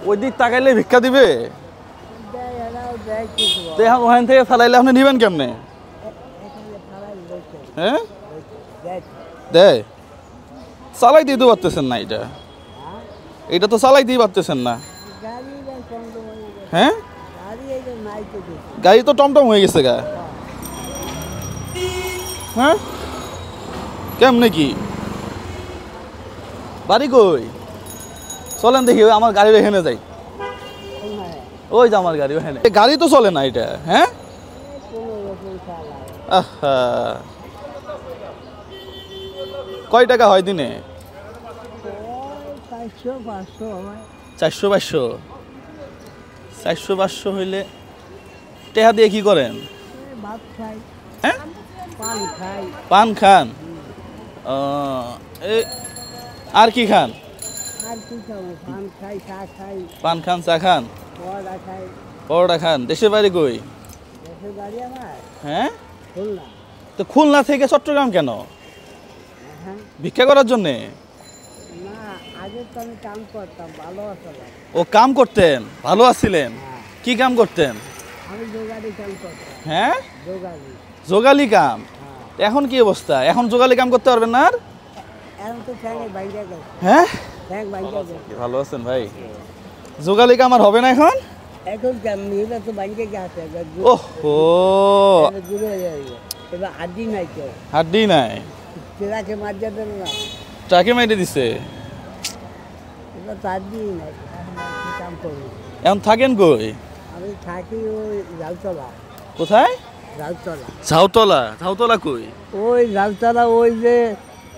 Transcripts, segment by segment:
ওই দিক তাকাইলে ভিক্ষা দিবে? এখন ওখান থেকে ফেলাইলে আপনি নিবেন কেমনে? হ্যাঁ দেয় চালাই দিতে পারতেছেন না, এটা তো চালাই দিয়ে পারতেছেন না। হ্যাঁ গাড়ি তো টমটম হয়ে গেছে গা। হ্যাঁ কেমনে কি বাড়ি কই? চলেন দেখি আমার গাড়ি এখানে যাই। ওই যে আমার গাড়ি ওখানে, গাড়ি তো চলে না এটা। হ্যাঁ আহা কয় টাকা হয় দিনে? 400-500 হইলে টেহা দিয়ে কি করেন? হ্যাঁ পান খান। আর কি খান? পান খান, চা খান, পরোটা খান। দেশের বাড়ি কই? হ্যাঁ তো খুলনা থেকে চট্টগ্রাম কেন? ভিক্ষা করার জন্যে? ও কাম করতেন, ভালো আছিলেন? কি কাম করতেন? হ্যাঁ যোগালি কাম। এখন কি অবস্থা? এখন যোগালি কাম করতে পারবেন না? আর হ্যাঁ ভালো আছেন ভাই? যোগালি কাম আর হবে না এখন? হাড্ডি নাই, ট্রাকে মাইরে দিছে। এখন থাকেন কই? আমি থাকি ওই ঝাউতলা। কোথায়? ঝাউতলা। ঝাউতলা কই? ওই ঝাউতলা, ওই যে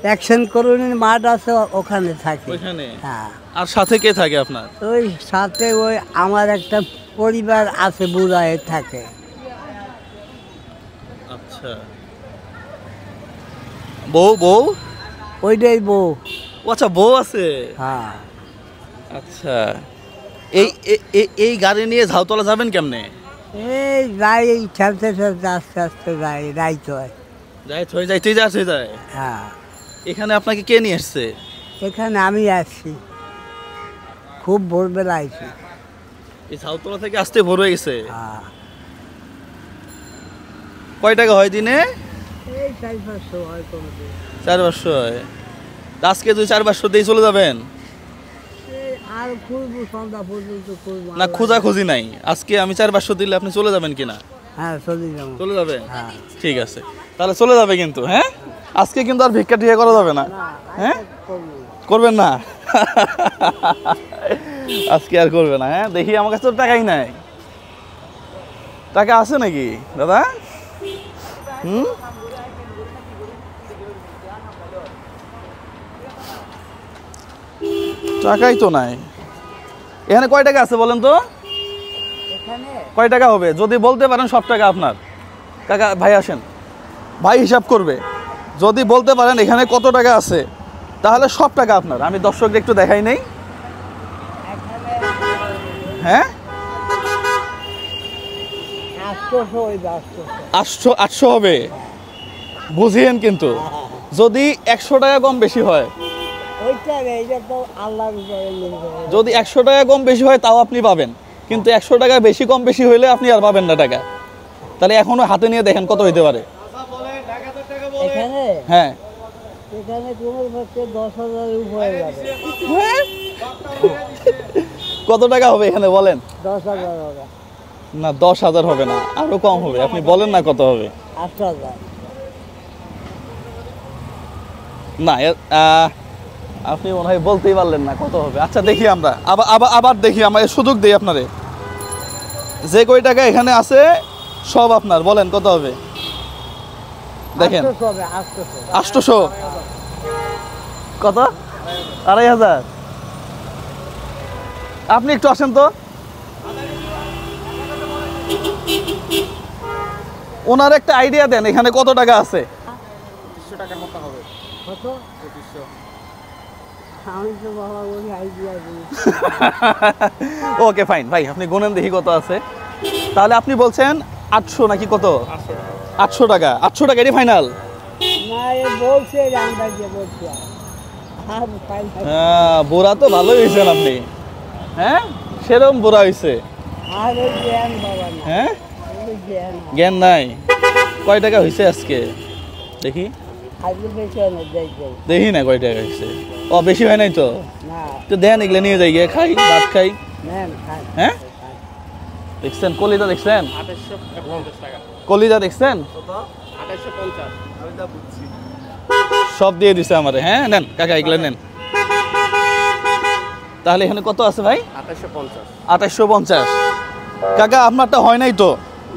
অ্যাকশন করুনের মাঠ আছে ওখানে থাকি। ওইখানে? হ্যাঁ। আর সাথে কে থাকে আপনার? ওই সাথে ওই আমার একটা পরিবার আছে, বুড়ায় থাকে। আচ্ছা বউ? ওইটাই বউ। আচ্ছা বউ আছে। হ্যাঁ। আচ্ছা এই গাড়ি নিয়ে ঝাউতলা যাবেন কেমনে? এই যাই ঠেলতে ঠেলতে আস্তে আস্তে যাই, রাইত হয়। যাইতে যায়। হ্যাঁ। এখানে আপনাকে কে নিয়ে আসছে? এখানে আমি আসছি, খুব ভোরবেলা আইছি। এই ঝাউতলা থেকে আসতে ভোর হয়ে গেছে? হ্যাঁ। কয় টাকা হয় দিনে? এই 400-500 হয়। 400 হয়। আজকে 400 দিয়ে চলে যাবেন? আর খুঁজবো সন্ধ্যা পর্যন্ত খুঁজবো না, খোঁজাখুঁজি নাই। আজকে আমি 400 দিলে আপনি চলে যাবেন কিনা? হ্যাঁ চলে যাবেন। হ্যাঁ ঠিক আছে, তাহলে চলে যাবে কিন্তু। হ্যাঁ আজকে কিন্তু আর ভিক্ষা টিকা করা যাবে না। হ্যাঁ করবেন না? আজকে আর করবে না? হ্যাঁ দেখি আমার কাছে তো টাকাই নাই। টাকা আছে নাকি দাদা? টাকাই তো নাই। এখানে কয় টাকা আছে বলেন তো? কয় টাকা হবে যদি বলতে পারেন? সব টাকা আপনার। কাকা ভাই আসেন, ভাই হিসাব করবে। যদি বলতে পারেন এখানে কত টাকা আছে, তাহলে সব টাকা আপনার। আমি দর্শকদের একটু দেখাই নেই। হ্যাঁ 800 হবে, বুঝিয়েন কিন্তু। যদি 100 টাকা কম বেশি হয়, যদি 100 টাকা কম বেশি হয় তাও আপনি পাবেন, কিন্তু 100 টাকা বেশি কম বেশি হইলে আপনি আর পাবেন না টাকা। তাহলে এখনো হাতে নিয়ে দেখেন কত হইতে পারে। হ্যাঁ কত টাকা হবে এখানে বলেন? 10,000 হবে না, 10,000 হবে না, আরো কম হবে। আপনি বলেন না কত হবে? 8,000 না আপনি মনে হয় বলতেই পারলেন না কত হবে। আচ্ছা দেখি আমরা আবার দেখি, আমরা সুযোগ দিই আপনারে। যে কয় টাকা এখানে আছে সব আপনার, বলেন কত হবে? দেখেন 800। কত? 2,500। আপনি একটু আসেন তো, ওনার একটা আইডিয়া দেন এখানে কত টাকা আছে। 2500 টাকার মতো হবে। কত? 2500। আমি তো বাবা ওই আইডিয়া দিই। ওকে ফাইন ভাই, আপনি গুনেন দেখি কত আছে। তাহলে আপনি বলছেন 800 নাকি কত? 800 টাকা। 800 টাকা এটাই ফাইনাল? না এ বলছে আন্দাজে বলছে। বুড়া তো ভালোই হয়েছেন আপনি। হ্যাঁ সেরকম বুড়া হয়েছে আর ওই জ্ঞান বাবা না, হ্যাঁ ওই জ্ঞান জ্ঞান নাই কয় টাকা হয়েছে আজকে দেখি আজকে বেশি অনেক যাই যাই দেখি না কয় টাকা হয়েছে ও বেশি হয় নাই তো না তো দেন এগুলো নিয়ে যাই গিয়ে খাই ভাত খাই নেন খান হ্যাঁ দেখছেন কলিজা দেখছেন 2850 টাকা কলিজা দেখছেন 2850 সব দিয়ে দিছে আমারে হ্যাঁ নেন কাকা এগুলো নেন তাহলে এখানে কত আছে ভাই 2850 2850 কাকা আপনারটা হয় নাই তো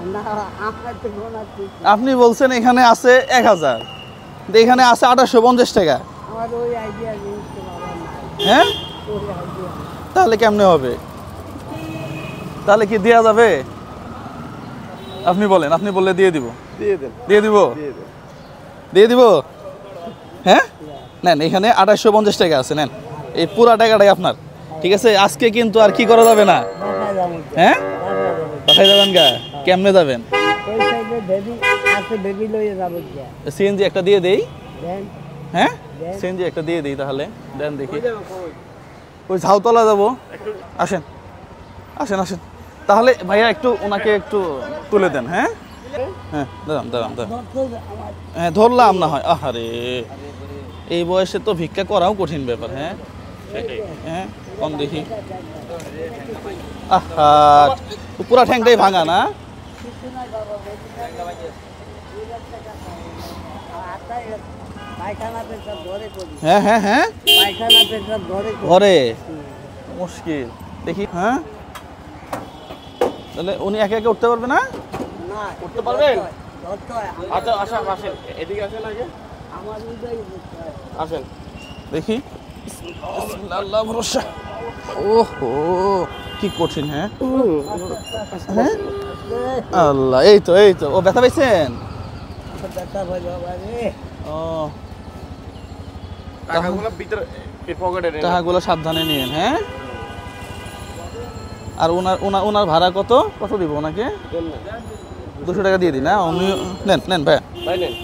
না আমার তো গোনা ঠিক আপনি বলছেন এখানে আছে 1000 এখানে আছে 2850 টাকা আমার ওই আইডিয়া জিনিস তো বাবা নাই হ্যাঁ ওই আইডিয়া তাহলে কেমনে হবে তাহলে কি দেয়া যাবে আপনি বলেন আপনি বললে দিয়ে দিব দিয়ে দেন দিয়ে দিব দিয়ে দেন দিয়ে দিব হ্যাঁ নেন এখানে 2850 টাকা আছে নেন এই পুরা টাকাটাই আপনার ঠিক আছে আজকে কিন্তু আর কি করা যাবে না দেখা যাবে হ্যাঁ দেখা যাবে কোথায় যাবেন গা কেমনে যাবেন ওই সাইডে বেবি আছে বেবি লইয়ে যাবো গিয়া সিএনজি একটা দিয়ে দেই দেন হ্যাঁ দেন। সিএনজি একটা দিয়ে দেই তাহলে দেন দেখি ওই ঝাউতলা যাব আসেন আসেন আসেন তাহলে ভাইয়া একটু ওনাকে একটু তুলে দেন হ্যাঁ হ্যাঁ দাঁড়ান দাঁড়ান দাঁড়ান আমার হ্যাঁ ধরলাম না হয় আহারে এই বয়সে তো ভিক্ষা করাও কঠিন ব্যাপার হ্যাঁ হ্যাঁ কম দেখি আহা পুরা ঠ্যাংটাই ভাঙা না পায়খানা পেশাব ধরে করি হ্যাঁ হ্যাঁ হ্যাঁ পায়খানা পেশাব ধরে করি ঘরে মুশকিল দেখি হ্যাঁ তাহলে উনি একে একে উঠতে পারবে না না করতে পারবেন? ধরতে হয় আচ্ছা আচ্ছা আসেন এদিকে আসেন আগে আমার উদয় করতে হয় আসেন দেখি বিসমিল্লাহ, আল্লাহ ভরসা ওহো কি কঠিন হ্যাঁ হ্যাঁ আল্লাহ এই তো ও ব্যথা পাইছেন ব্যথা ভাই বাবা রে ও টাকাগুলো ভিতরে এই পকেটে নেন টাকাগুলো সাবধানে নিয়েন হ্যাঁ আর ওনার ওনার ওনার ভাড়া কত কত দিব ওনাকে দেন না 200 টাকা দিয়ে দিন হ্যাঁ উনি নেন নেন ভাই ভাই নেন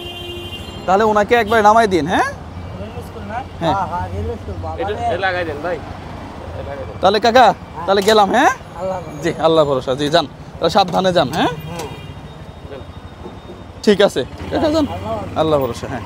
তাহলে ওনাকে একবার নামাই দিন হ্যাঁ হ্যাঁ হ্যাঁ হ্যাঁ রিলেস তো বাবা এটা রে লাগাই দেন ভাই এই লাগাই দেন তাহলে কাকা তাহলে গেলাম হ্যাঁ আল্লাহ জি আল্লাহ ভরসা জি যান তাহলে সাবধানে যান হ্যাঁ হ্যাঁ ঠিক আছে কাকা যান আল্লাহ আল্লাহ ভরসা হ্যাঁ